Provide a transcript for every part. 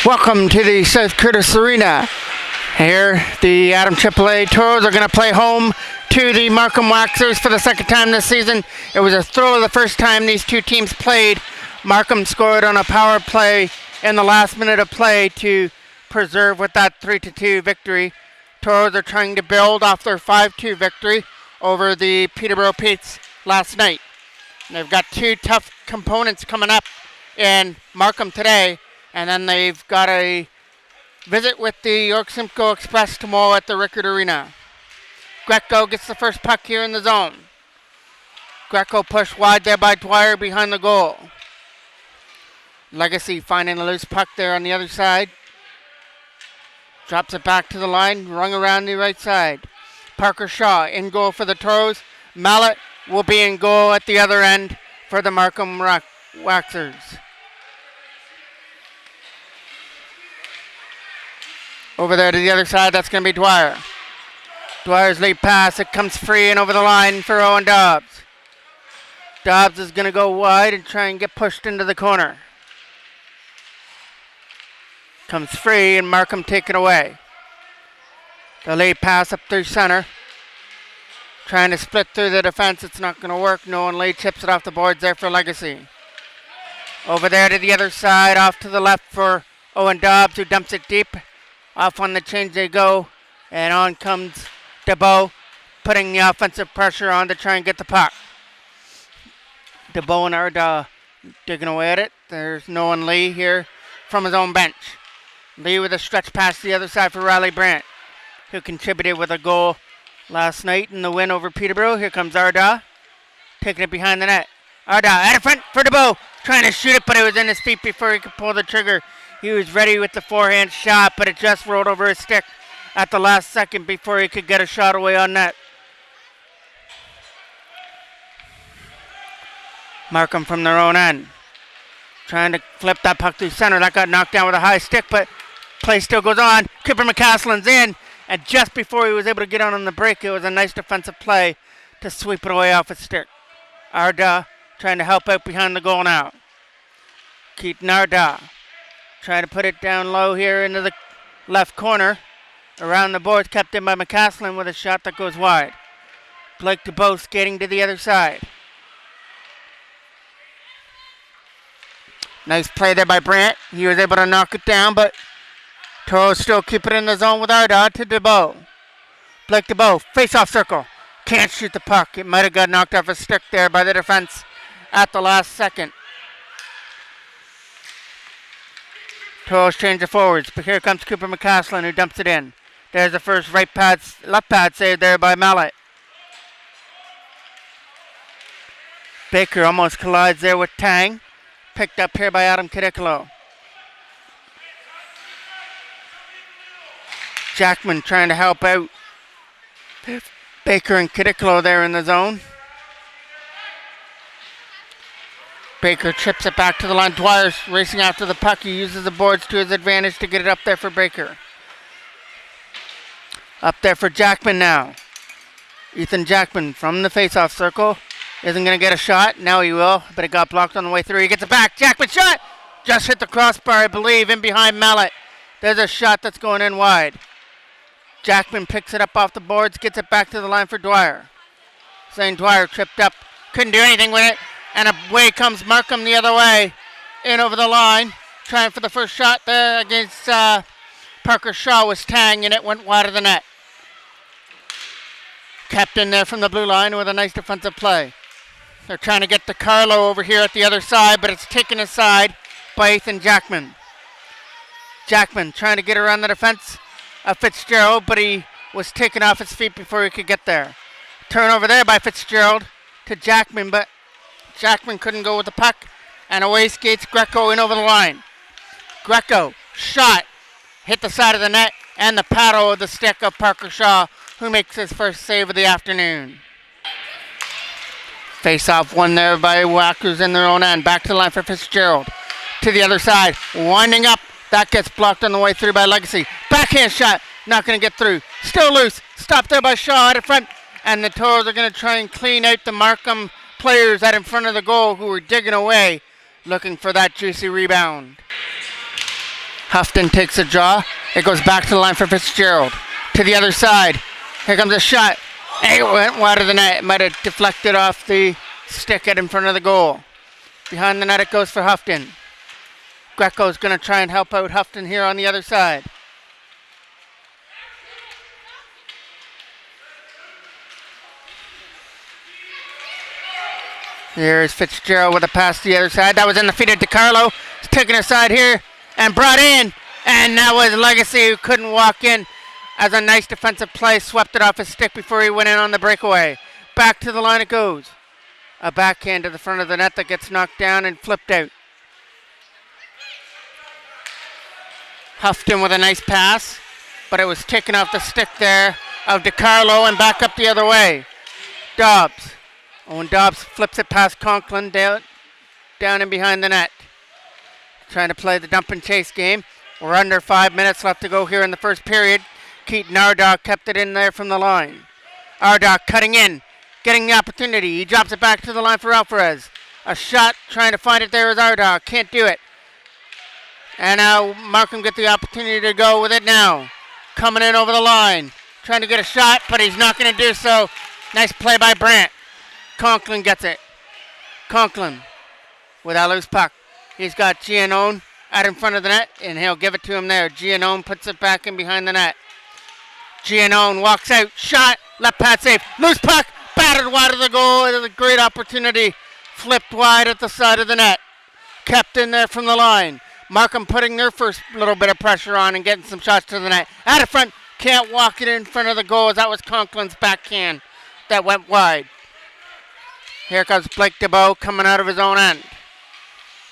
Welcome to the South Curtis Arena. Here, the AAA Toros are going to play home to the Markham Waxers for the second time this season. It was a thrill the first time these two teams played. Markham scored on a power play in the last minute of play to preserve with that 3-2 victory. Toros are trying to build off their 5-2 victory over the Peterborough Petes last night. And they've got two tough components coming up in Markham today. And then they've got a visit with the York Simcoe Express tomorrow at the Rickard Arena. Greco gets the first puck here in the zone. Greco pushed wide there by Dwyer behind the goal. Legacy finding a loose puck there on the other side. Drops it back to the line, rung around the right side. Parker Shaw in goal for the Toros. Mallet will be in goal at the other end for the Markham Waxers. Over there to the other side, that's going to be Dwyer. Dwyer's lead pass, it comes free and over the line for Owen Dobbs. Dobbs is going to go wide and try and get pushed into the corner. Comes free and Markham take it away. The lead pass up through center. Trying to split through the defense, it's not going to work. Nolan Lee chips it off the boards there for Legacy. Over there to the other side, off to the left for Owen Dobbs, who dumps it deep. Off on the change they go, and on comes DeBow, putting the offensive pressure on to try and get the puck. DeBow and Arda digging away at it. There's Nolan Lee here from his own bench. Lee with a stretch pass to the other side for Riley Brandt, who contributed with a goal last night in the win over Peterborough. Here comes Arda, taking it behind the net. Arda out of front for DeBow, trying to shoot it, but it was in his feet before he could pull the trigger. He was ready with the forehand shot, but it just rolled over his stick at the last second before he could get a shot away on net. Markham from their own end, trying to flip that puck through center. That got knocked down with a high stick, but play still goes on. Cooper McCaslin's in, and just before he was able to get on the break, it was a nice defensive play to sweep it away off his stick. Arda trying to help out behind the goal now. Keaton Arda trying to put it down low here into the left corner. Around the boards, kept in by McCaslin with a shot that goes wide. Blake DeBow skating to the other side. Nice play there by Brandt. He was able to knock it down, but Toros still keep it in the zone with Arda to DeBow. Blake DeBow, face-off circle. Can't shoot the puck. It might have got knocked off a stick there by the defense at the last second. Toros change the forwards, but here comes Cooper McCaslin, who dumps it in. There's the first left pad save there by Mallet. Baker almost collides there with Tang. Picked up here by Adam Cadicolo. Jackman trying to help out Baker and Cadicolo there in the zone. Baker chips it back to the line. Dwyer's racing after the puck. He uses the boards to his advantage to get it up there for Baker. Up there for Jackman now. Ethan Jackman from the face-off circle. Isn't going to get a shot. Now he will, but it got blocked on the way through. He gets it back. Jackman shot! Just hit the crossbar, I believe, in behind Mallet. There's a shot that's going in wide. Jackman picks it up off the boards, gets it back to the line for Dwyer. Zane Dwyer tripped up, couldn't do anything with it, and away comes Markham the other way, in over the line, trying for the first shot there against Parker Shaw was Tang, and it went wide of the net. Kept in there from the blue line with a nice defensive play. They're trying to get to Carlo over here at the other side, but it's taken aside by Ethan Jackman. Jackman trying to get around the defense of Fitzgerald, but he was taken off his feet before he could get there. Turnover there by Fitzgerald to Jackman, but Jackman couldn't go with the puck, and away skates Greco in over the line. Greco shot, hit the side of the net, and the paddle of the stick of Parker Shaw, who makes his first save of the afternoon. Face-off won there by Whackers in their own end. Back to the line for Fitzgerald. To the other side, winding up. That gets blocked on the way through by Legacy. Backhand shot, not going to get through. Still loose, stopped there by Shaw out in front. And the Toros are going to try and clean out the Markham players out in front of the goal who were digging away, looking for that juicy rebound. Houghton takes a draw. It goes back to the line for Fitzgerald. To the other side. Here comes a shot. It went wide of the net. It might have deflected off the stick out in front of the goal. Behind the net it goes for Houghton. Greco's going to try and help out Houghton here on the other side. Here's Fitzgerald with a pass to the other side. That was in the feet of DiCarlo. He's taken aside here and brought in. And that was Legacy, who couldn't walk in, as a nice defensive play swept it off his stick before he went in on the breakaway. Back to the line it goes. A backhand to the front of the net that gets knocked down and flipped out. Houghton with a nice pass, but it was taken off the stick there of DiCarlo and back up the other way. Dobbs. Owen Dobbs flips it past Conklin down and behind the net. Trying to play the dump and chase game. We're under 5 minutes left to go here in the first period. Keaton Ardagh kept it in there from the line. Ardagh cutting in, getting the opportunity. He drops it back to the line for Alvarez. A shot, trying to find it there is Ardagh. Can't do it. And now Markham get the opportunity to go with it now. Coming in over the line. Trying to get a shot, but he's not going to do so. Nice play by Brandt. Conklin gets it. Conklin with a loose puck. He's got Giannone out in front of the net, and he'll give it to him there. Giannone puts it back in behind the net. Giannone walks out, shot, left pad save, loose puck, battered wide of the goal. It was a great opportunity, flipped wide at the side of the net. Kept in there from the line. Markham putting their first little bit of pressure on and getting some shots to the net. Out of front, can't walk it in front of the goal. That was Conklin's backhand that went wide. Here comes Blake DeBow coming out of his own end.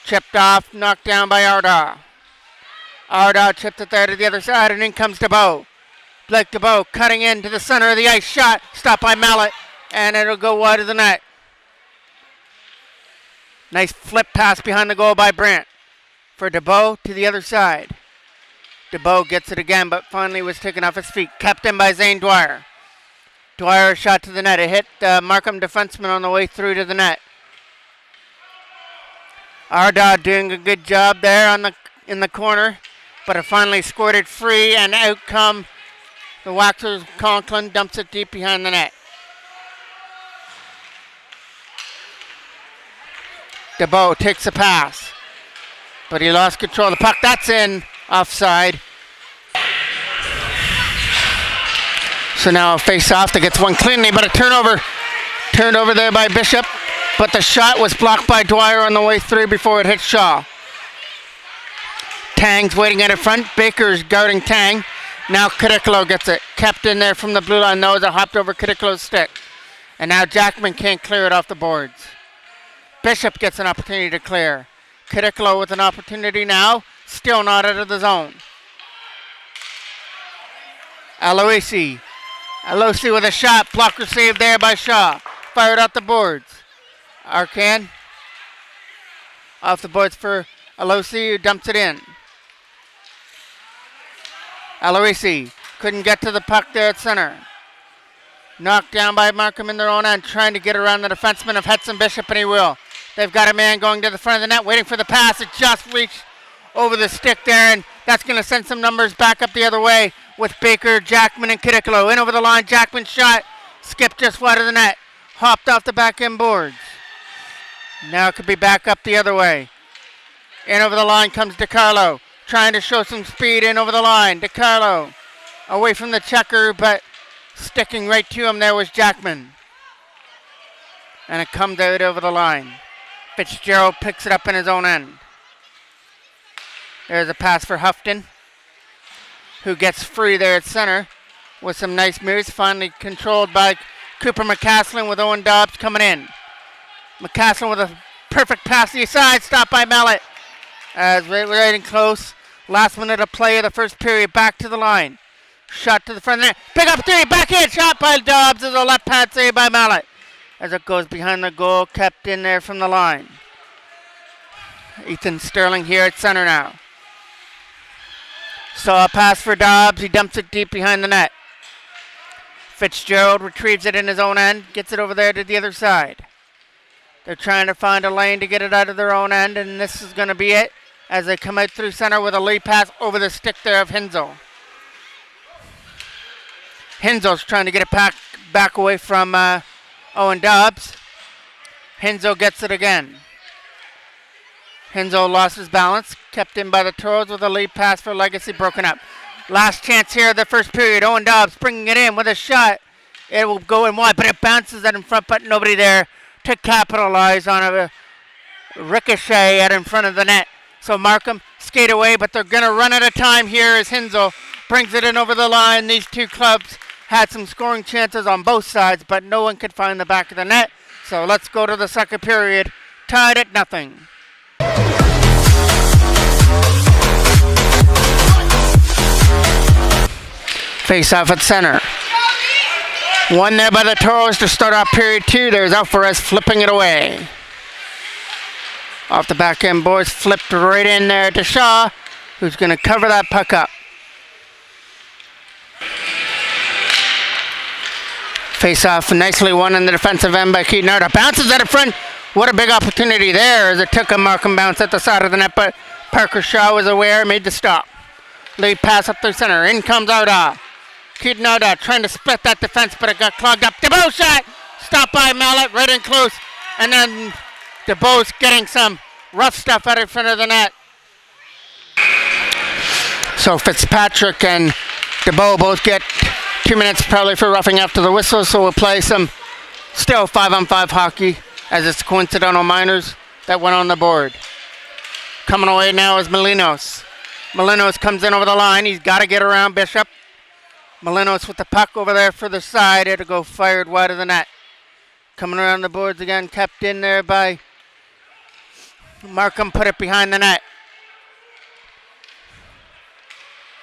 Chipped off, knocked down by Ardagh. Ardagh chipped it there to the other side, and in comes DeBow. Blake DeBow cutting into the center of the ice. Shot, stopped by Mallet, and it'll go wide of the net. Nice flip pass behind the goal by Brandt. For DeBow to the other side. DeBow gets it again, but finally was taken off his feet. Kept in by Zane Dwyer. Dwyer shot to the net. It hit Markham defenseman on the way through to the net. Ardagh doing a good job there in the corner, but it finally scored it free, and out come the Waxers. Conklin dumps it deep behind the net. DeBow takes a pass, but he lost control of the puck. That's in, offside. So now a face-off that gets one cleanly, but a turnover. Turned over there by Bishop, but the shot was blocked by Dwyer on the way through before it hit Shaw. Tang's waiting at in front. Baker's guarding Tang. Now Cadicolo gets it. Kept in there from the blue line. Knows it hopped over Cadicolo's stick. And now Jackman can't clear it off the boards. Bishop gets an opportunity to clear. Cadicolo with an opportunity now. Still not out of the zone. Aloisi with a shot. Blocker saved there by Shaw. Fired out the boards. Arcan off the boards for Aloisi, who dumps it in. Aloisi couldn't get to the puck there at center. Knocked down by Markham in their own end, trying to get around the defenseman of Hudson Bishop, and he will. They've got a man going to the front of the net, waiting for the pass. It just reached over the stick there, and that's going to send some numbers back up the other way. with Baker, Jackman, and Kidikalo. In over the line, Jackman shot, skipped just wide of the net, hopped off the back end boards. Now it could be back up the other way. In over the line comes DiCarlo, trying to show some speed in over the line. DiCarlo away from the checker, but sticking right to him there was Jackman. And it comes out over the line. Fitzgerald picks it up in his own end. There's a pass for Houghton, who gets free there at center with some nice moves. Finally controlled by Cooper McCaslin with Owen Dobbs coming in. McCaslin with a perfect pass to the side, stopped by Mallet. As right in close. Last minute of play of the first period. Back to the line. Shot to the front of the net. Pick up three. Backhand shot by Dobbs. As a left pad save by Mallet. As it goes behind the goal. Kept in there from the line. Ethan Sterling here at center now. Saw a pass for Dobbs. He dumps it deep behind the net. Fitzgerald retrieves it in his own end. Gets it over there to the other side. They're trying to find a lane to get it out of their own end, and this is going to be it as they come out through center with a lead pass over the stick there of Hinzel. Hinzel's trying to get it back away from Owen Dobbs. Hinzel gets it again. Hinzel lost his balance, kept in by the Toros with a lead pass for Legacy, broken up. Last chance here of the first period. Owen Dobbs bringing it in with a shot. It will go in wide, but it bounces out in front, but nobody there to capitalize on a ricochet out in front of the net. So Markham skate away, but they're going to run out of time here as Hinzel brings it in over the line. These two clubs had some scoring chances on both sides, but no one could find the back of the net. So let's go to the second period, tied at 0. Face off at center. One there by the Toros to start off period 2. There's Alvarez flipping it away. Off the back end boards, flipped right in there to Shaw, who's going to cover that puck up. Face off nicely won in the defensive end by Keaton Arda. Bounces out in front. What a big opportunity there as it took a Markham bounce at the side of the net, but Parker Shaw was aware, made the stop. Lead pass up through center. In comes Arda. Keaton Arda trying to split that defense, but it got clogged up. DeBow shot! Stopped by Mallet, right in close. And then DeBow's getting some rough stuff out in front of the net. So Fitzpatrick and DeBow both get 2 minutes probably for roughing after the whistle, so we'll play some still 5-on-5 hockey as it's coincidental minors that went on the board. Coming away now is Molinos. Molinos comes in over the line. He's got to get around Bishop. Molinos with the puck over there for the side. It'll go fired wide of the net. Coming around the boards again, kept in there by Markham, put it behind the net.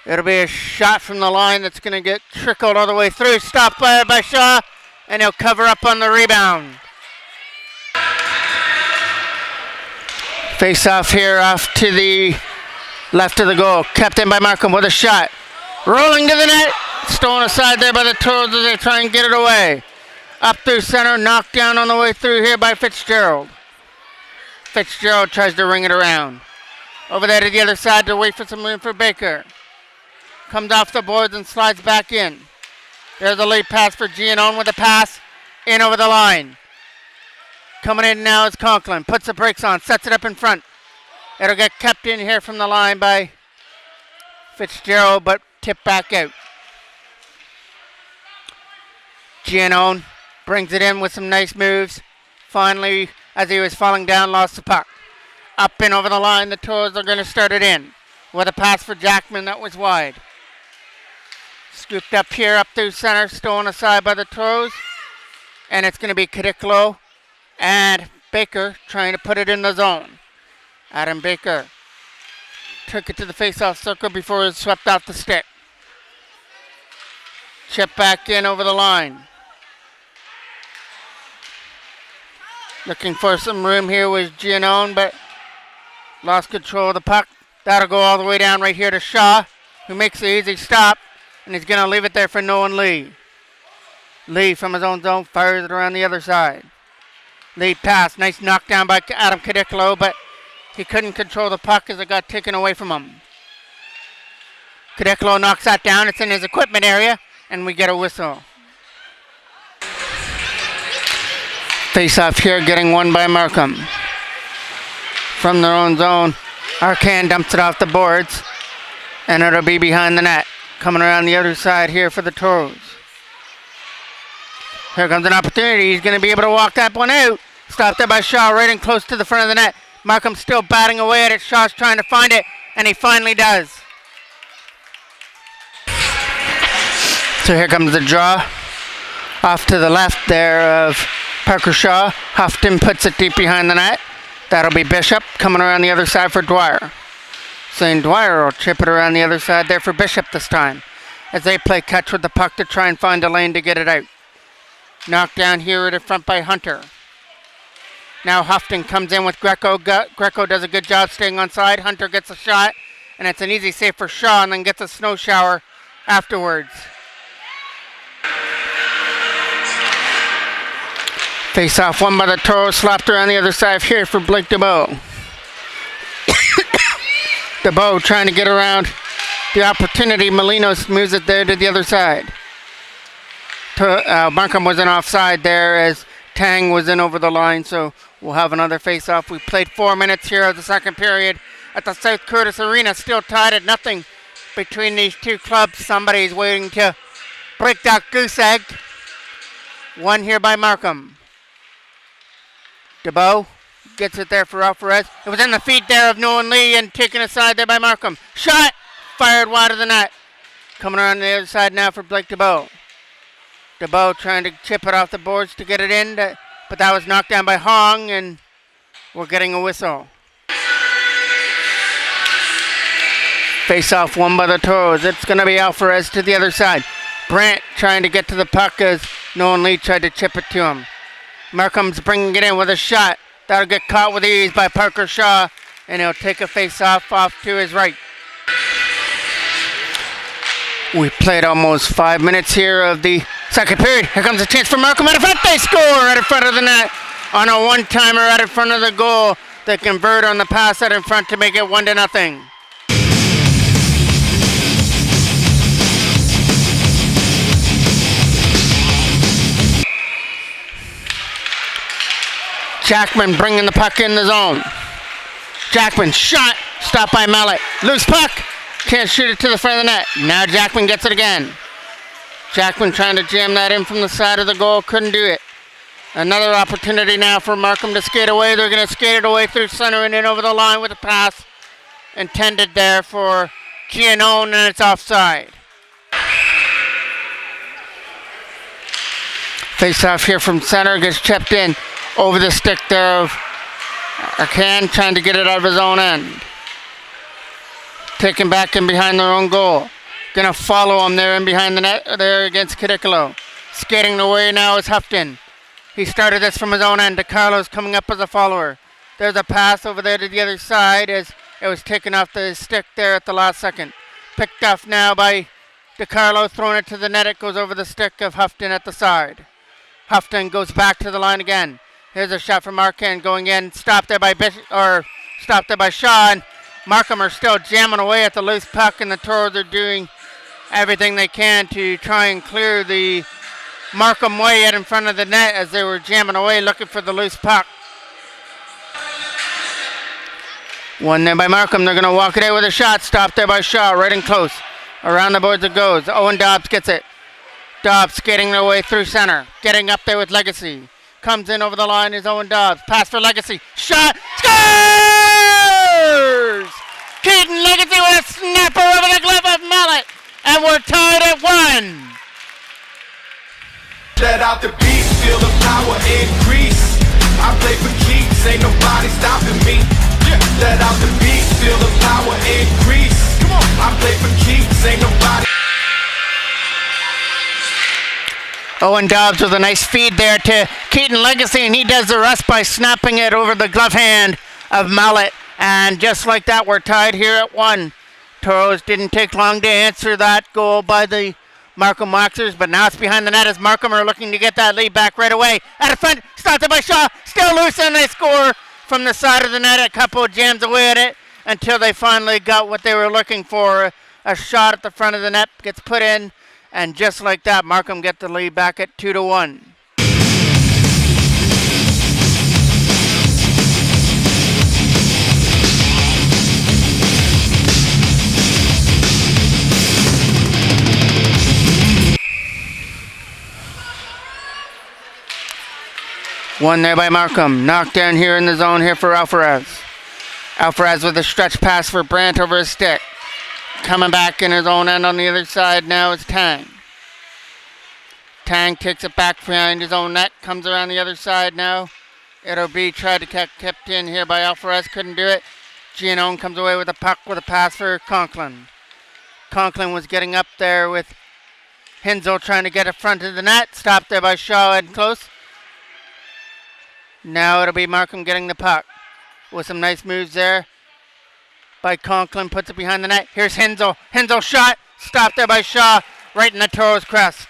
It'll be a shot from the line that's going to get trickled all the way through. Stopped by Shaw, and he'll cover up on the rebound. Face off here, off to the left of the goal. Kept in by Markham with a shot. Rolling to the net. Stolen aside there by the Toros as they try and get it away. Up through center, knocked down on the way through here by Fitzgerald. Fitzgerald tries to ring it around. Over there to the other side to wait for some room for Baker. Comes off the boards and slides back in. There's a late pass for Giannone with a pass in over the line. Coming in now is Conklin. Puts the brakes on, sets it up in front. It'll get kept in here from the line by Fitzgerald, but tipped back out. Giannone brings it in with some nice moves. Finally, as he was falling down, lost the puck. Up and over the line, the Toros are going to start it in. With a pass for Jackman that was wide. Scooped up here, up through center, stolen aside by the Toros. And it's going to be Kidikalo and Baker trying to put it in the zone. Adam Baker took it to the face-off circle before it was swept off the stick. Chip back in over the line. Looking for some room here was Giannone, but lost control of the puck. That'll go all the way down right here to Shaw, who makes the easy stop, and he's going to leave it there for Nolan Lee. Lee from his own zone fires it around the other side. Lead pass, nice knockdown by Adam Kidikalo, but he couldn't control the puck as it got taken away from him. Cadicolo knocks that down. It's in his equipment area, and we get a whistle. Face-off here getting won by Markham. From their own zone, Arcan dumps it off the boards, and it'll be behind the net. Coming around the other side here for the Toros. Here comes an opportunity. He's going to be able to walk that one out. Stopped there by Shaw, right in close to the front of the net. Markham still batting away at it. Shaw's trying to find it, and he finally does. So here comes the draw. Off to the left there of Parker Shaw. Houghton puts it deep behind the net. That'll be Bishop coming around the other side for Dwyer. St. Dwyer will chip it around the other side there for Bishop this time, as they play catch with the puck to try and find a lane to get it out. Knocked down here at the front by Hunter. Now Houghton comes in with Greco. Greco does a good job staying on side. Hunter gets a shot, and it's an easy save for Shaw, and then gets a snow shower afterwards. Face off one by the Toros, slapped around the other side here for Blake DeBow. DeBow trying to get around the opportunity. Molinos moves it there to the other side. Markham was in offside there as Tang was in over the line, so we'll have another face-off. We played 4 minutes here of the second period at the South Curtis Arena, still tied at nothing between these two clubs. Somebody's waiting to break that goose egg. One here by Markham. DeBow gets it there for Alvarez. It was in the feet there of Nolan Lee and taken aside there by Markham. Shot! Fired wide of the net. Coming around the other side now for Blake DeBow. DeBow trying to chip it off the boards to get it in, but that was knocked down by Hong, and we're getting a whistle. Face off one by the Toros. It's going to be Alvarez to the other side. Brandt trying to get to the puck as Nolan Lee tried to chip it to him. Markham's bringing it in with a shot. That'll get caught with ease by Parker Shaw, and he'll take a face-off off to his right. We played almost 5 minutes here of the second period. Here comes a chance for Markham. Out in front, they score right in front of the net on a one-timer right in front of the goal. They convert on the pass out in front to make it 1-0. Jackman bringing the puck in the zone. Jackman shot, stopped by Mallet. Loose puck, can't shoot it to the front of the net. Now Jackman gets it again. Jackman trying to jam that in from the side of the goal, couldn't do it. Another opportunity now for Markham to skate away. They're going to skate it away through center and in over the line with a pass intended there for Giannone, and it's offside. Face off here from center, gets chipped in. Over the stick there of Arcan, trying to get it out of his own end. Taken back in behind their own goal. Gonna follow him there in behind the net there against Cadicolo. Skating away now is Houghton. He started this from his own end. DeCarlo's coming up as a follower. There's a pass over there to the other side as it was taken off the stick there at the last second. Picked off now by DeCarlo, throwing it to the net. It goes over the stick of Houghton at the side. Houghton goes back to the line again. Here's a shot from Markham going in. Stopped there by Shaw. And Markham are still jamming away at the loose puck, and the Toros are doing everything they can to try and clear the Markham way out in front of the net as they were jamming away looking for the loose puck. One there by Markham. They're going to walk it out with a shot. Stopped there by Shaw, right in close. Around the boards it goes. Owen Dobbs gets it. Dobbs skating their way through center. Getting up there with Legacy. Comes in over the line is Owen Dobbs. Pass for Legacy. Shot. Scores! Keaton Legacy with a snapper over the glove of Mallet. And we're tied at 1. Let out the beat, feel the power increase. I play for keeps, ain't nobody stopping me. Let out the beat, feel the power increase. Come on. I play for keeps, ain't nobody. Owen Dobbs with a nice feed there to Keaton Legacy, and he does the rest by snapping it over the glove hand of Mallet. And just like that, we're tied here at 1. Toros didn't take long to answer that goal by the Markham Waxers, but now it's behind the net as Markham are looking to get that lead back right away. At the front, started by Shaw, still loose, and they score from the side of the net. A couple jams away at it until they finally got what they were looking for, A shot at the front of the net gets put in, and just like that, Markham get the lead back at 2-1. One there by Markham. Knocked down here in the zone here for Alvarez. Alvarez with a stretch pass for Brandt over his stick. Coming back in his own end on the other side now is Tang. Tang takes it back behind his own net. Comes around the other side now. It'll be tried to get kept in here by Alvarez. Couldn't do it. Giannone comes away with a puck with a pass for Conklin. Conklin was getting up there with Hensel trying to get in front of the net. Stopped there by Shaw and close. Now it'll be Markham getting the puck with some nice moves there by Conklin. Puts it behind the net. Here's Hensel. Hensel shot. Stopped there by Shaw right in the Toros crest.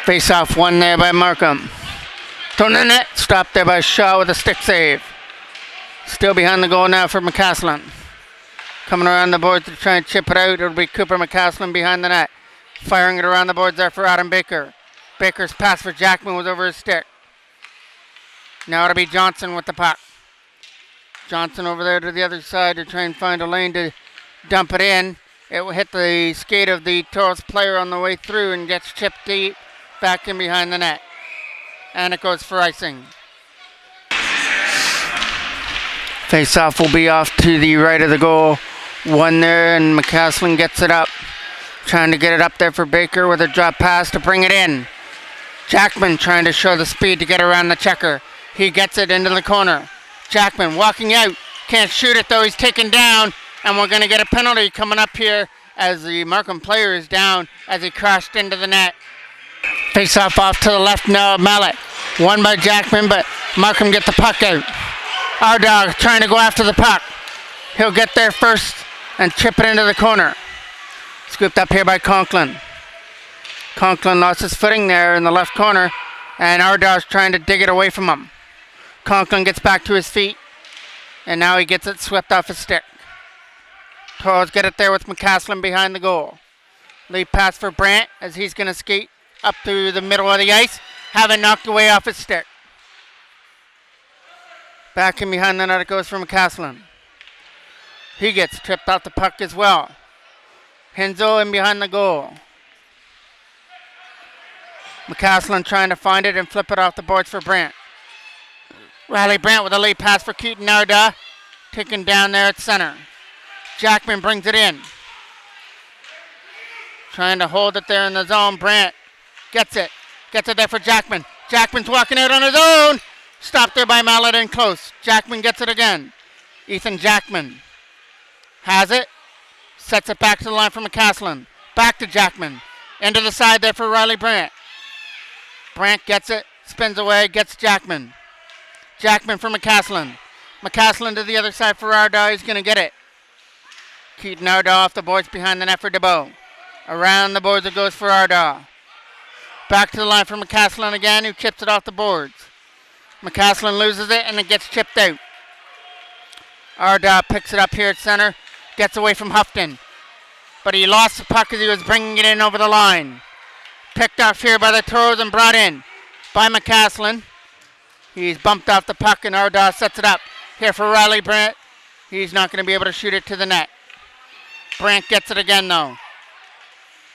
Face off one there by Markham. Thrown in the net. Stopped there by Shaw with a stick save. Still behind the goal now for McCaslin. Coming around the boards to try and chip it out. It'll be Cooper McCaslin behind the net. Firing it around the boards there for Adam Baker. Baker's pass for Jackman was over his stick. Now it'll be Johnson with the puck. Johnson over there to the other side to try and find a lane to dump it in. It will hit the skate of the Toros player on the way through and gets chipped deep back in behind the net. And it goes for icing. Face-off will be off to the right of the goal. One there, and McCaslin gets it up. Trying to get it up there for Baker with a drop pass to bring it in. Jackman trying to show the speed to get around the checker. He gets it into the corner. Jackman walking out. Can't shoot it though. He's taken down. And we're going to get a penalty coming up here as the Markham player is down as he crashed into the net. Face-off off to the left now. Mallet. Won by Jackman, but Markham get the puck out. Our dog trying to go after the puck. He'll get there first and chip it into the corner. Scooped up here by Conklin. Conklin lost his footing there in the left corner, and Ardag's trying to dig it away from him. Conklin gets back to his feet, and now he gets it swept off his stick. Toros get it there with McCaslin behind the goal. Lead pass for Brandt as he's going to skate up through the middle of the ice, having knocked away off his stick. Back in behind the net it goes for McCaslin. He gets tripped off the puck as well. Hensel in behind the goal. McCaslin trying to find it and flip it off the boards for Brandt. Riley Brandt with a lead pass for Keaton Arda. Taken down there at center. Jackman brings it in. Trying to hold it there in the zone. Brandt gets it. Gets it there for Jackman. Jackman's walking out on his own. Stopped there by Mallet and close. Jackman gets it again. Ethan Jackman has it. Sets it back to the line for McCaslin. Back to Jackman. Into the side there for Riley Brandt. Brandt gets it. Spins away. Gets Jackman. Jackman for McCaslin. McCaslin to the other side for Arda. He's going to get it. Keaton Arda off the boards behind the net for DeBow. Around the boards it goes for Arda. Back to the line for McCaslin again, who chips it off the boards. McCaslin loses it and it gets chipped out. Arda picks it up here at center. Gets away from Houghton. But he lost the puck as he was bringing it in over the line. Picked off here by the Toros and brought in by McCaslin. He's bumped off the puck and Arda sets it up. Here for Riley Brandt. He's not going to be able to shoot it to the net. Brandt gets it again though.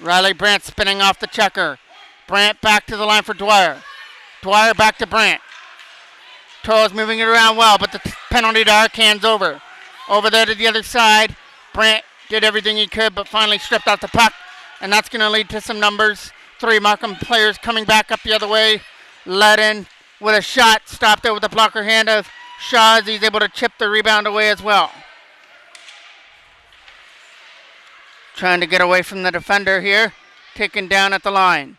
Riley Brandt spinning off the checker. Brandt back to the line for Dwyer. Dwyer back to Brandt. Toros moving it around well, but the penalty to Arcan's over. Over there to the other side. Brandt did everything he could, but finally stripped out the puck. And that's going to lead to some numbers. 3 Markham players coming back up the other way. Led in with a shot. Stopped there with the blocker hand of Shaw as he's able to chip the rebound away as well. Trying to get away from the defender here. Taken down at the line.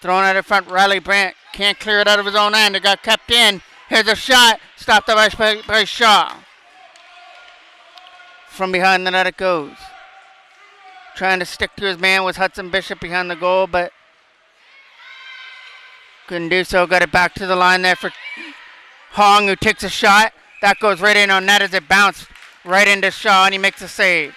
Thrown out in front. Riley Brandt can't clear it out of his own end. It got kept in. Here's a shot. Stopped by Shaw. From behind the net it goes. Trying to stick to his man was Hudson Bishop behind the goal, but couldn't do so. Got it back to the line there for Hong, who takes a shot. That goes right in on net as it bounced right into Shaw, and he makes a save.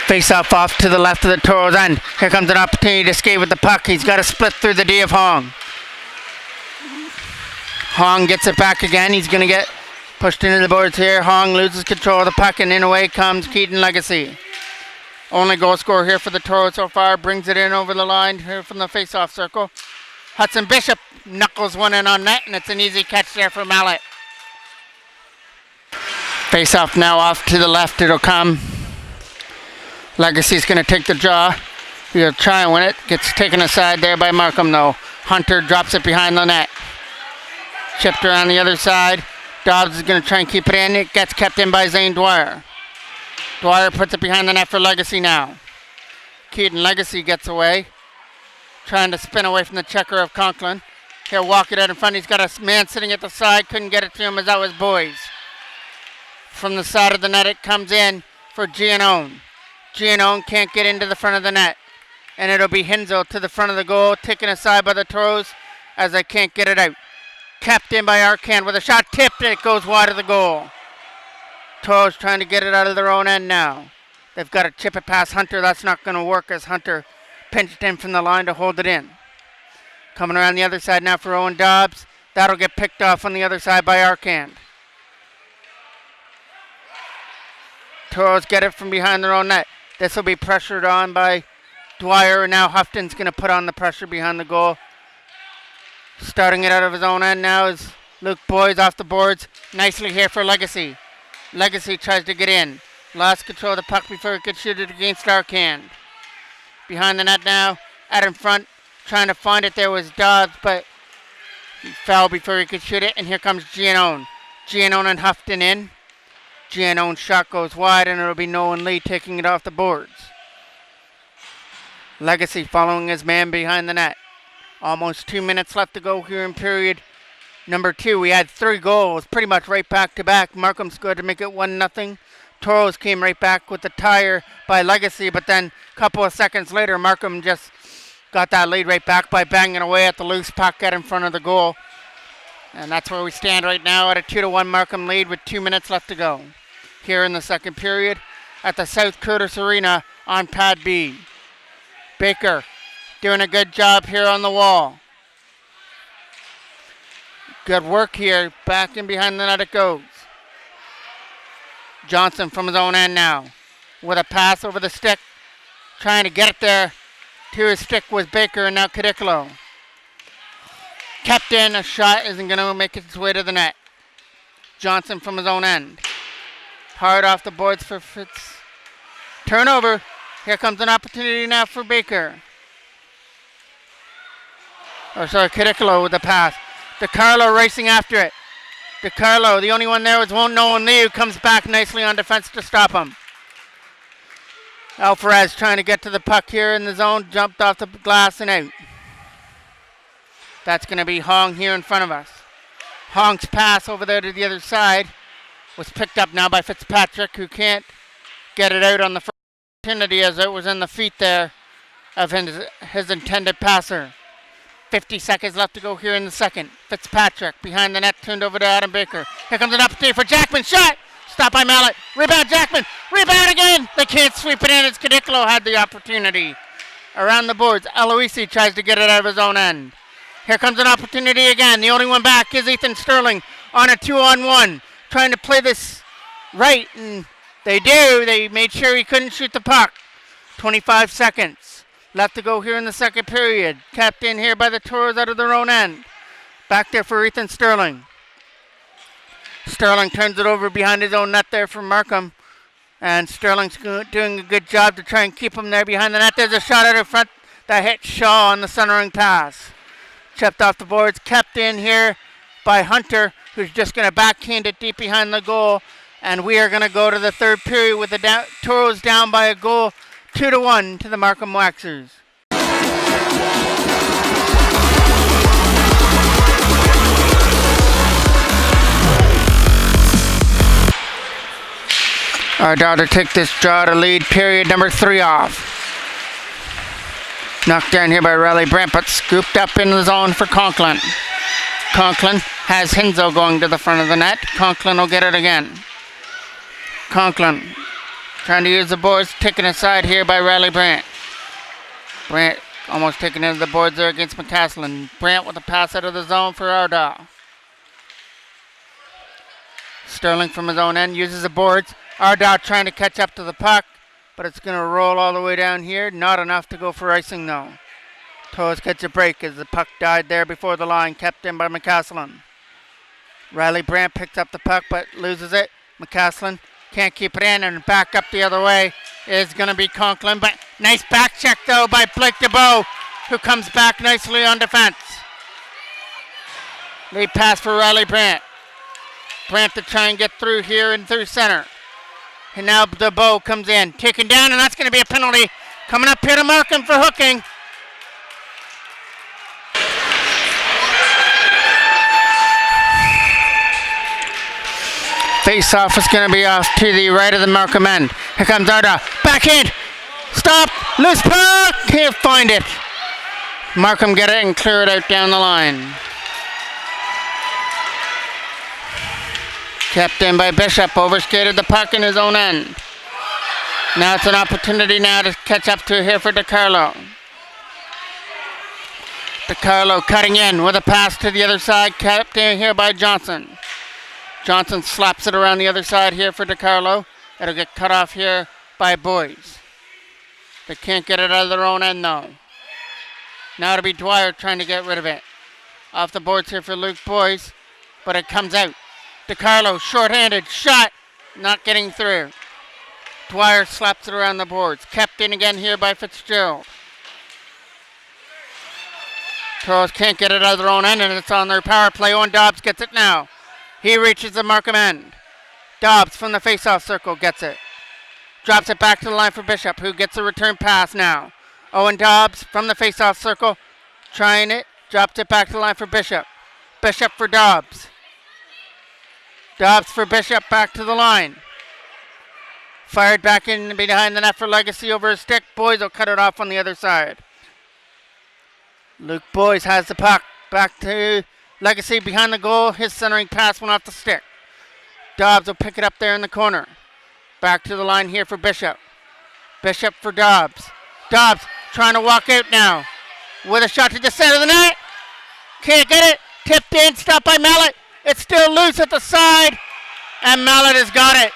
Face-off off to the left of the Toros end. Here comes an opportunity to skate with the puck. He's got to split through the D of Hong. Hong gets it back again. He's going to get pushed into the boards here. Hong loses control of the puck, and in away comes Keaton Legacy. Only goal scorer here for the Toros so far. Brings it in over the line here from the face-off circle. Hudson Bishop knuckles one in on net, and it's an easy catch there for Mallet. Face-off now off to the left. It'll come. Legacy's going to take the draw. He'll try and win it. Gets taken aside there by Markham, though. Hunter drops it behind the net. Chipped around the other side. Dobbs is going to try and keep it in. It gets kept in by Zane Dwyer. Dwyer puts it behind the net for Legacy now. Keaton Legacy gets away. Trying to spin away from the checker of Conklin. He'll walk it out in front. He's got a man sitting at the side. Couldn't get it to him as that was Boys. From the side of the net, it comes in for Giannone. Giannone can't get into the front of the net. And it'll be Hinzel to the front of the goal, taken aside by the Toros as they can't get it out. Kept in by Arcand with a shot tipped, and it goes wide of the goal. Toros trying to get it out of their own end now. They've got to chip it past Hunter. That's not going to work as Hunter pinched in from the line to hold it in. Coming around the other side now for Owen Dobbs. That'll get picked off on the other side by Arcand. Toros get it from behind their own net. This will be pressured on by Dwyer, and now Houghton's going to put on the pressure behind the goal. Starting it out of his own end now is Luke Boys off the boards. Nicely here for Legacy. Legacy tries to get in. Lost control of the puck before he could shoot it against Arcand. Behind the net now, out in front, trying to find it. There was Dobbs, but he fell before he could shoot it, and here comes Giannone. Giannone and Houghton in. Giannone's shot goes wide, and it'll be Nolan Lee taking it off the boards. Legacy following his man behind the net. Almost 2 minutes left to go here in period number 2. We had 3 goals, pretty much right back to back. Markham scored to make it 1-0. Toros came right back with the tire by Legacy, but then a couple of seconds later, Markham just got that lead right back by banging away at the loose puck out in front of the goal. And that's where we stand right now at a 2-1 Markham lead with 2 minutes left to go. Here in the second period at the South Curtis Arena on Pad B. Baker doing a good job here on the wall. Good work here. Back in behind the net it goes. Johnson from his own end now with a pass over the stick. Trying to get it there to his stick with Baker and now Cadicolo. Kept in. A shot isn't going to make its way to the net. Johnson from his own end. Hard off the boards for Fitz. Turnover. Here comes an opportunity now for Baker. Cadicolo with the pass. DiCarlo racing after it. DiCarlo, the only one there was Nolan Lee, who comes back nicely on defense to stop him. Alvarez trying to get to the puck here in the zone. Jumped off the glass and out. That's going to be Hong here in front of us. Hong's pass over there to the other side was picked up now by Fitzpatrick, who can't get it out on the first opportunity as it was in the feet there of his intended passer. 50 seconds left to go here in the second. Fitzpatrick behind the net, turned over to Adam Baker. Here comes an opportunity for Jackman. Shot! Stopped by Mallet. Rebound Jackman. Rebound again. They can't sweep it in as Cadicolo had the opportunity. Around the boards, Aloisi tries to get it out of his own end. Here comes an opportunity again. The only one back is Ethan Sterling on a 2-on-1. Trying to play this right, and they do. They made sure he couldn't shoot the puck. 25 seconds left to go here in the second period. Capped in here by the Toros out of their own end. Back there for Ethan Sterling. Sterling turns it over behind his own net there for Markham. And Sterling's doing a good job to try and keep him there behind the net. There's a shot out in front that hit Shaw on the centering pass. Chipped off the boards, kept in here by Hunter, who's just going to backhand it deep behind the goal. And we are going to go to the third period with the Toros down by a goal, 2-1 to the Markham Waxers. Our daughter take this draw to lead period number 3 off. Knocked down here by Riley Brent, but scooped up in the zone for Conklin. Conklin has Hinzo going to the front of the net. Conklin will get it again. Conklin trying to use the boards, taken aside here by Riley Brandt. Brandt almost taken into the boards there against McCaslin. Brandt with a pass out of the zone for Ardahl. Sterling from his own end uses the boards. Ardahl trying to catch up to the puck, but it's going to roll all the way down here. Not enough to go for icing though. Toros gets a break as the puck died there before the line, kept in by McCaslin. Riley Brandt picks up the puck but loses it. McCaslin can't keep it in, and back up the other way is going to be Conklin. But nice back check though by Blake DeBow, who comes back nicely on defense. Lead pass for Riley Brandt. Brandt to try and get through here and through center. And now DeBow comes in, taken down, and that's going to be a penalty. Coming up here to Markham for hooking. Face-off is going to be off to the right of the Markham end. Here comes Arda. Backhand. Stop. Loose puck. Can't find it. Markham get it and clear it out down the line. Kept in by Bishop. Overskated the puck in his own end. Now it's an opportunity now to catch up to here for DiCarlo. DiCarlo cutting in with a pass to the other side. Kept in here by Johnson. Johnson slaps it around the other side here for DiCarlo. It'll get cut off here by Boys. They can't get it out of their own end though. Now it'll be Dwyer trying to get rid of it. Off the boards here for Luke Boys, but it comes out. DiCarlo, short-handed, shot, not getting through. Dwyer slaps it around the boards. Kept in again here by Fitzgerald. Toros can't get it out of their own end, and it's on their power play. Owen Dobbs gets it now. He reaches the Markham end. Dobbs from the face-off circle gets it. Drops it back to the line for Bishop, who gets a return pass now. Owen Dobbs from the face-off circle, trying it. Drops it back to the line for Bishop. Bishop for Dobbs. Dobbs for Bishop, back to the line. Fired back in behind the net for Legacy over his stick. Boys will cut it off on the other side. Luke Boys has the puck. Back to Legacy behind the goal. His centering pass went off the stick. Dobbs will pick it up there in the corner. Back to the line here for Bishop. Bishop for Dobbs. Dobbs trying to walk out now. With a shot to the center of the net. Can't get it. Tipped in. Stopped by Mallet. It's still loose at the side. And Mallet has got it.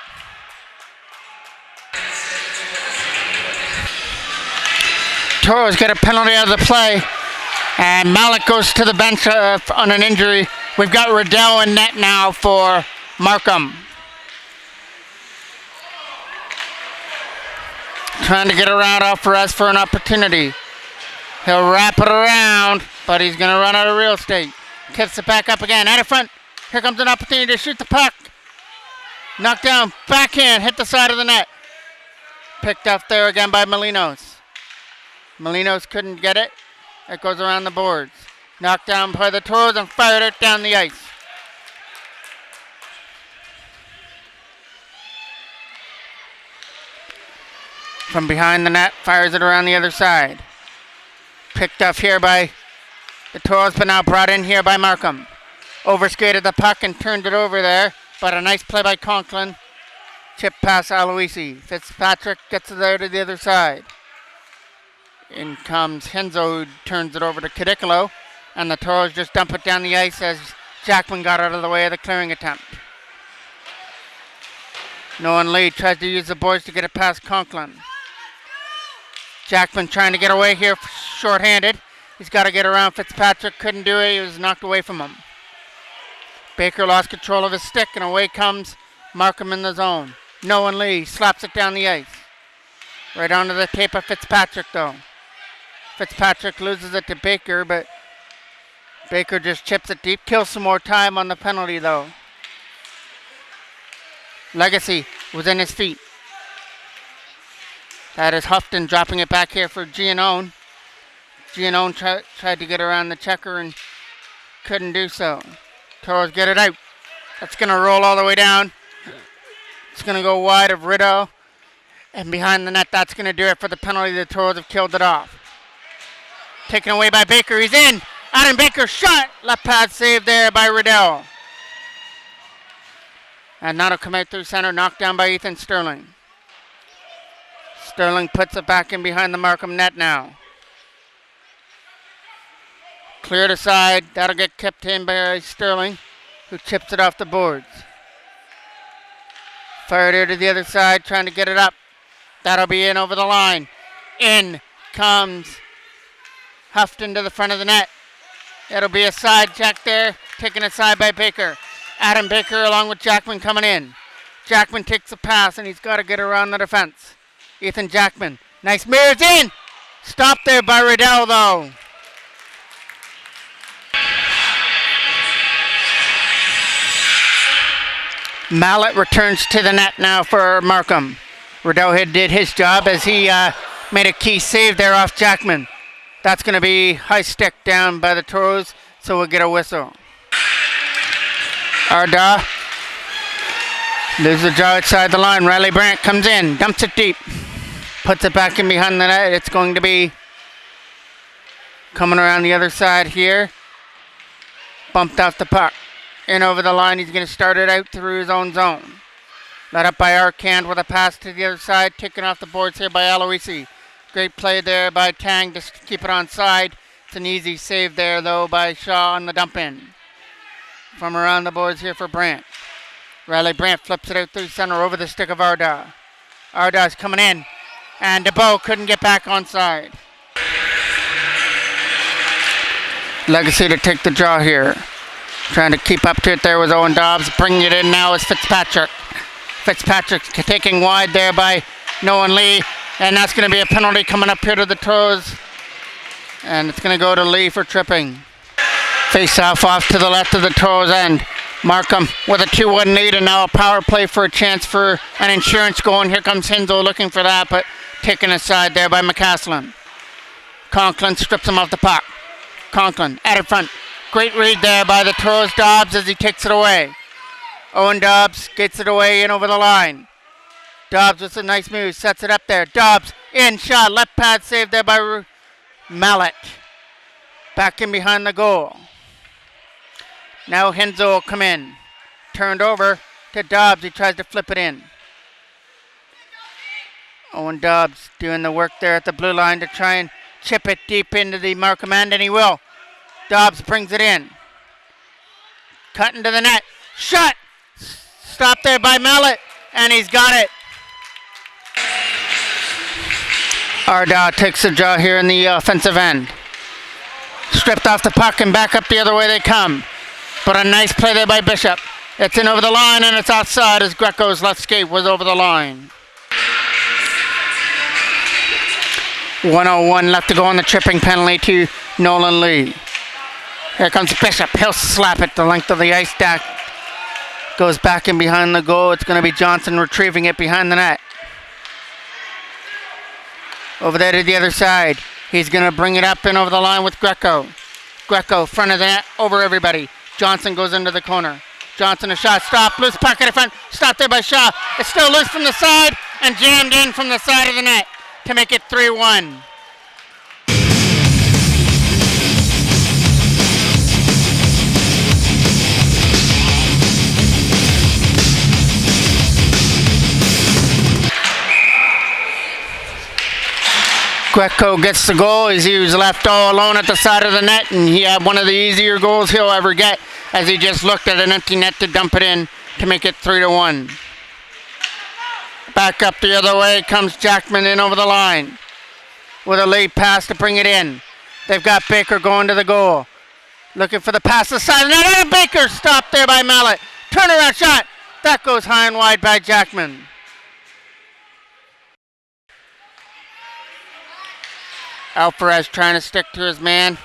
Toros get a penalty out of the play. And Mallet goes to the bench on an injury. We've got Riddell in net now for Markham. Trying to get around Alvarez for an opportunity. He'll wrap it around, but he's going to run out of real estate. Kicks it back up again. Out of front. Here comes an opportunity to shoot the puck. Knocked down. Backhand. Hit the side of the net. Picked up there again by Molinos. Molinos couldn't get it. It goes around the boards. Knocked down by the Toros and fired it down the ice. From behind the net, fires it around the other side. Picked up here by the Toros, but now brought in here by Markham. Overskated the puck and turned it over there, but a nice play by Conklin. Chip pass Aloisi. Fitzpatrick gets it there to the other side. In comes Henzo, who turns it over to Cadicolo, and the Toros just dump it down the ice as Jackman got out of the way of the clearing attempt. Nolan Lee tries to use the boards to get it past Conklin. Jackman trying to get away here, short-handed. He's got to get around Fitzpatrick, couldn't do it, he was knocked away from him. Baker lost control of his stick, and away comes Markham in the zone. Nolan Lee slaps it down the ice. Right onto the tape of Fitzpatrick, though. Fitzpatrick loses it to Baker, but Baker just chips it deep. Kills some more time on the penalty, though. Legacy was in his feet. That is Houghton dropping it back here for Giannone. Giannone tried to get around the checker and couldn't do so. Toros get it out. That's going to roll all the way down. It's going to go wide of Rideau. And behind the net, that's going to do it for the penalty. The Toros have killed it off. Taken away by Baker. He's in. Adam Baker shot. Left pad save there by Riddell. And that'll come out through center. Knocked down by Ethan Sterling. Sterling puts it back in behind the Markham net now. Cleared aside. That'll get kept in by Sterling, who chips it off the boards. Fired here to the other side, trying to get it up. That'll be in over the line. In comes Houghton to the front of the net. It'll be a side check there, taken aside by Baker. Adam Baker along with Jackman coming in. Jackman takes a pass, and he's got to get around the defense. Ethan Jackman, nice mirrors in. Stopped there by Riddell, though. Mallet returns to the net now for Markham. Riddell did his job as he made a key save there off Jackman. That's going to be high stick down by the Toros, so we'll get a whistle. Arda loses the draw outside the line. Riley Brandt comes in, dumps it deep, puts it back in behind the net. It's going to be coming around the other side here. Bumped off the puck. In over the line, he's going to start it out through his own zone. Led up by Arcand with a pass to the other side, taken off the boards here by Aloisi. Great play there by Tang to keep it on side. It's an easy save there, though, by Shaw on the dump in. From around the boards here for Brandt. Riley Brandt flips it out through center over the stick of Arda. Arda's coming in, and DeBow couldn't get back on side. Legacy to take the draw here. Trying to keep up to it there was Owen Dobbs. Bringing it in now is Fitzpatrick. Fitzpatrick taking wide there by Nolan Lee. And that's going to be a penalty coming up here to the Toros. And it's going to go to Lee for tripping. Face off to the left of the Toros end. Markham with a 2-1 lead, and now a power play for a chance for an insurance goal. And here comes Hinzo looking for that, but taken aside there by McCaslin. Conklin strips him off the puck. Conklin at it front. Great read there by the Toros Dobbs as he takes it away. Owen Dobbs gets it away in over the line. Dobbs with a nice move, sets it up there. Dobbs in, shot, left pad saved there by Mallet. Back in behind the goal. Now Henzo will come in. Turned over to Dobbs, he tries to flip it in. Owen Dobbs doing the work there at the blue line to try and chip it deep into the Markham end, and he will. Dobbs brings it in. Cut into the net. Shot! Stopped there by Mallet, and he's got it. Arda takes the draw here in the offensive end. Stripped off the puck and back up the other way they come. But a nice play there by Bishop. It's in over the line, and it's outside as Greco's left skate was over the line. 1:01 left to go on the tripping penalty to Nolan Lee. Here comes Bishop. He'll slap it the length of the ice stack. Goes back in behind the goal. It's going to be Johnson retrieving it behind the net. Over there to the other side. He's going to bring it up and over the line with Greco. Greco, front of the net, over everybody. Johnson goes into the corner. Johnson, a shot, stop, loose puck in front. Stopped there by Shaw. It's still loose from the side and jammed in from the side of the net to make it 3-1. Greco gets the goal as he was left all alone at the side of the net, and he had one of the easier goals he'll ever get as he just looked at an empty net to dump it in to make it 3-1. Back up the other way comes Jackman in over the line with a late pass to bring it in. They've got Baker going to the goal. Looking for the pass to the side of the net, and Baker stopped there by Mallet. Turnaround shot. That goes high and wide by Jackman. Alvarez trying to stick to his man.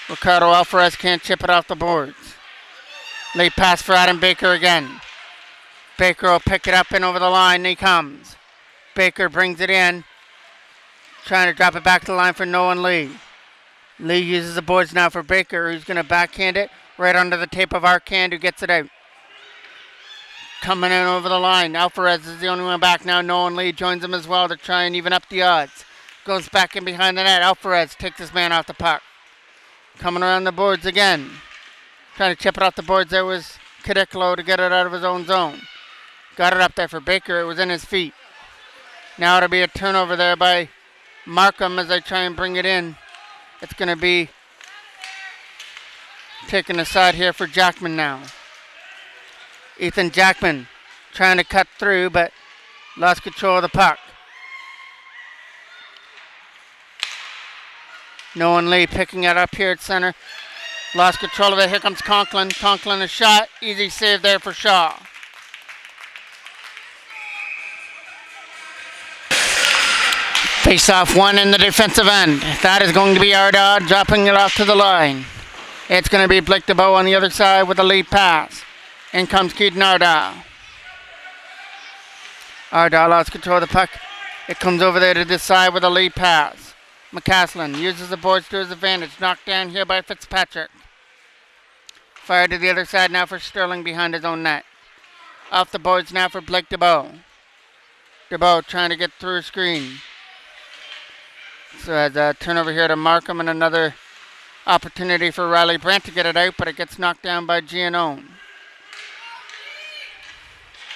Ricardo Alvarez can't chip it off the boards. Late pass for Adam Baker again. Baker will pick it up and over the line. He comes. Baker brings it in. Trying to drop it back to the line for Nolan Lee. Lee uses the boards now for Baker, who's going to backhand it right under the tape of Arcand, who gets it out. Coming in over the line. Alvarez is the only one back now. Nolan Lee joins him as well to try and even up the odds. Goes back in behind the net. Alvarez takes his man off the puck. Coming around the boards again. Trying to chip it off the boards. There was Cadiclo to get it out of his own zone. Got it up there for Baker. It was in his feet. Now it'll be a turnover there by Markham as they try and bring it in. It's going to be taken aside here for Jackman now. Ethan Jackman trying to cut through, but lost control of the puck. Nolan Lee picking it up here at center. Lost control of it. Here comes Conklin. Conklin a shot. Easy save there for Shaw. Face-off one in the defensive end. That is going to be Ardagh dropping it off to the line. It's going to be Blake DeBow on the other side with a lead pass. In comes Keaton Ardagh. Ardagh lost control of the puck. It comes over there to this side with a lead pass. McCaslin uses the boards to his advantage. Knocked down here by Fitzpatrick. Fired to the other side now for Sterling behind his own net. Off the boards now for Blake DeBow. DeBow trying to get through a screen. So as a turnover here to Markham and another opportunity for Riley Brandt to get it out, but it gets knocked down by Giannone.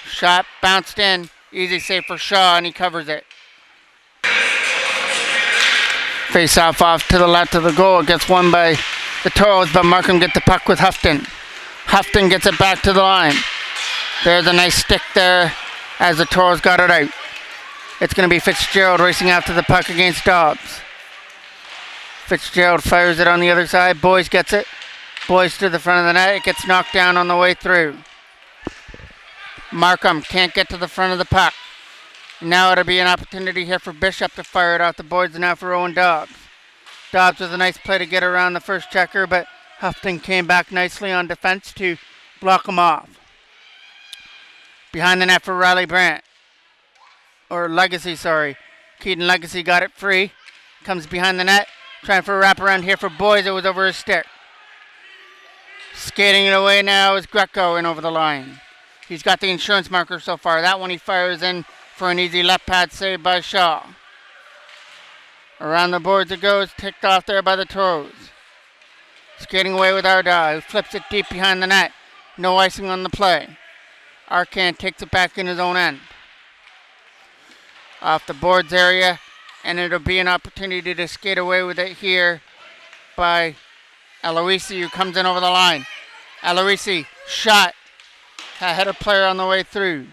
Shot bounced in. Easy save for Shaw, and he covers it. Face-off off to the left of the goal. It gets won by the Toros, but Markham get the puck with Houghton. Houghton gets it back to the line. There's a nice stick there as the Toros got it out. It's going to be Fitzgerald racing after the puck against Dobbs. Fitzgerald fires it on the other side. Boyes gets it. Boyes to the front of the net. It gets knocked down on the way through. Markham can't get to the front of the puck. Now it'll be an opportunity here for Bishop to fire it off the boards, and now for Owen Dobbs. Dobbs with a nice play to get around the first checker, but Houghton came back nicely on defense to block him off. Behind the net for Riley Brandt. Or Legacy, sorry. Keaton Legacy got it free. Comes behind the net. Trying for a wraparound here for Boyes. It was over his stick. Skating it away now is Greco in over the line. He's got the insurance marker so far. That one he fires in for an easy left pad save by Shaw. Around the boards it goes. Ticked off there by the Toros. Skating away with Ardagh, who flips it deep behind the net. No icing on the play. Arcand takes it back in his own end. Off the boards area, and it'll be an opportunity to skate away with it here by Aloisi, who comes in over the line. Aloisi, shot. Had a player on the way through.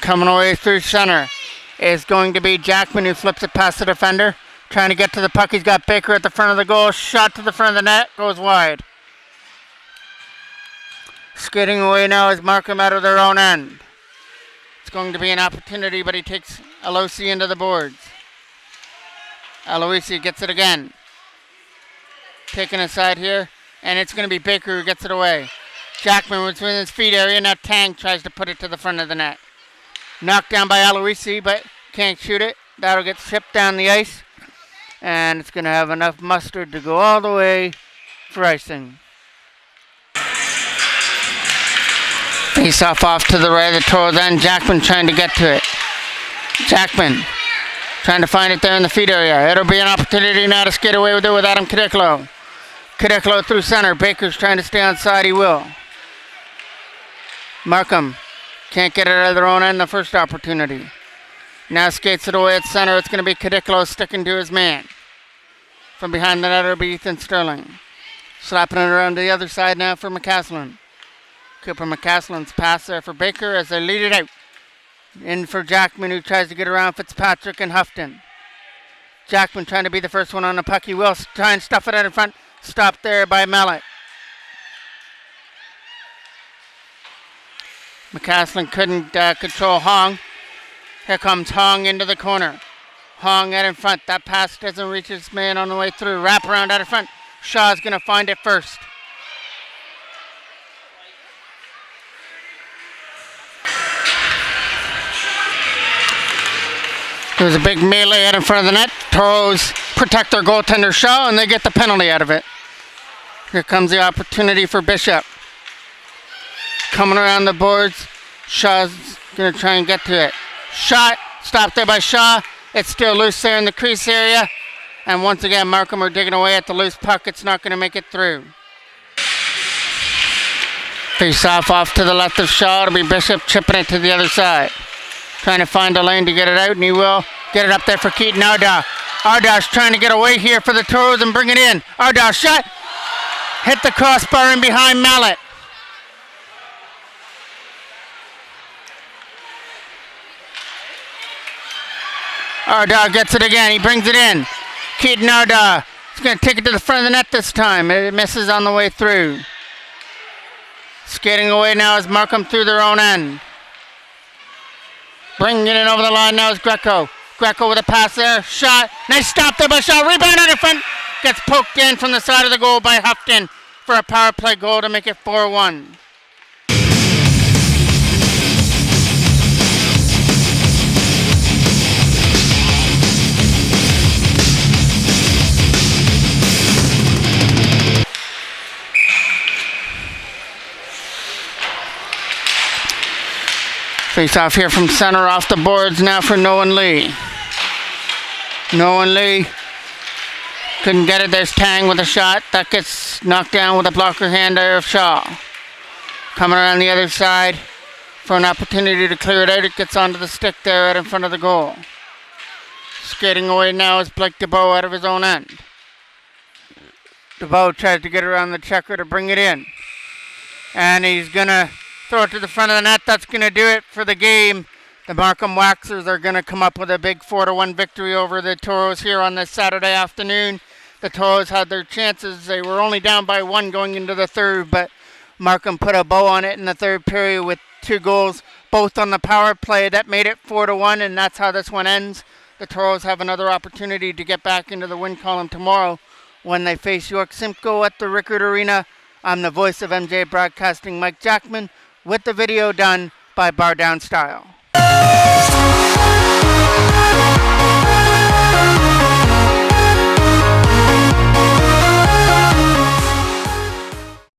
Coming away through center is going to be Jackman, who flips it past the defender. Trying to get to the puck. He's got Baker at the front of the goal. Shot to the front of the net. Goes wide. Skating away now is Markham out of their own end. It's going to be an opportunity, but he takes Aloisi into the boards. Aloisi gets it again. Taken aside here, and it's going to be Baker who gets it away. Jackman was within his feet area. Now Tang tries to put it to the front of the net. Knocked down by Aloisi, but can't shoot it. That'll get shipped down the ice, and it's going to have enough mustard to go all the way for icing. Face-off off to the right of the Toros end. Jackman trying to get to it. Jackman trying to find it there in the feet area. It'll be an opportunity now to skate away with it with Adam Cadiclo. Cadiclo through center. Baker's trying to stay on side. He will. Markham can't get it out of their own end the first opportunity. Now skates it away at center. It's going to be Cadiclo sticking to his man. From behind the net it'll be Ethan Sterling. Slapping it around to the other side now for McCaslin. Cooper McCaslin's pass there for Baker as they lead it out. In for Jackman, who tries to get around Fitzpatrick and Houghton. Jackman trying to be the first one on the puck. He will try and stuff it out in front. Stopped there by Mallet. McCaslin couldn't control Hong. Here comes Hong into the corner. Hong out in front. That pass doesn't reach his man on the way through. Wrap around out in front. Shaw's going to find it first. There's a big melee out in front of the net. Toros protect their goaltender Shaw, and they get the penalty out of it. Here comes the opportunity for Bishop. Coming around the boards. Shaw's going to try and get to it. Shot. Stopped there by Shaw. It's still loose there in the crease area. And once again, Markham are digging away at the loose puck. It's not going to make it through. Face off to the left of Shaw. It'll be Bishop chipping it to the other side. Trying to find a lane to get it out, and he will get it up there for Keaton Ardaugh. Ardaugh's trying to get away here for the Toros and bring it in. Ardaugh shot. Hit the crossbar in behind Mallet. Ardaugh gets it again. He brings it in. Keaton Ardaugh is going to take it to the front of the net this time. It misses on the way through. Skating away now is Markham through their own end. Bringing it in over the line now is Greco. Greco with a pass there. Shot. Nice stop there by Shaw. Rebound out in front. Gets poked in from the side of the goal by Houghton for a power play goal to make it 4-1. Face off here from center off the boards now for Nolan Lee. Nolan Lee couldn't get it. There's Tang with a shot. That gets knocked down with a blocker hand there of Shaw. Coming around the other side for an opportunity to clear it out. It gets onto the stick there right in front of the goal. Skating away now is Blake DeBow out of his own end. DeBow tries to get around the checker to bring it in. And he's going to throw it to the front of the net. That's going to do it for the game. The Markham Waxers are going to come up with a big 4-1 victory over the Toros here on this Saturday afternoon. The Toros had their chances. They were only down by 1 going into the third, but Markham put a bow on it in the third period with 2 goals, both on the power play. That made it 4-1, and that's how this one ends. The Toros have another opportunity to get back into the win column tomorrow when they face York Simcoe at the Rickard Arena. I'm the voice of MJ Broadcasting, Mike Jackman, with the video done by Bar Down Style.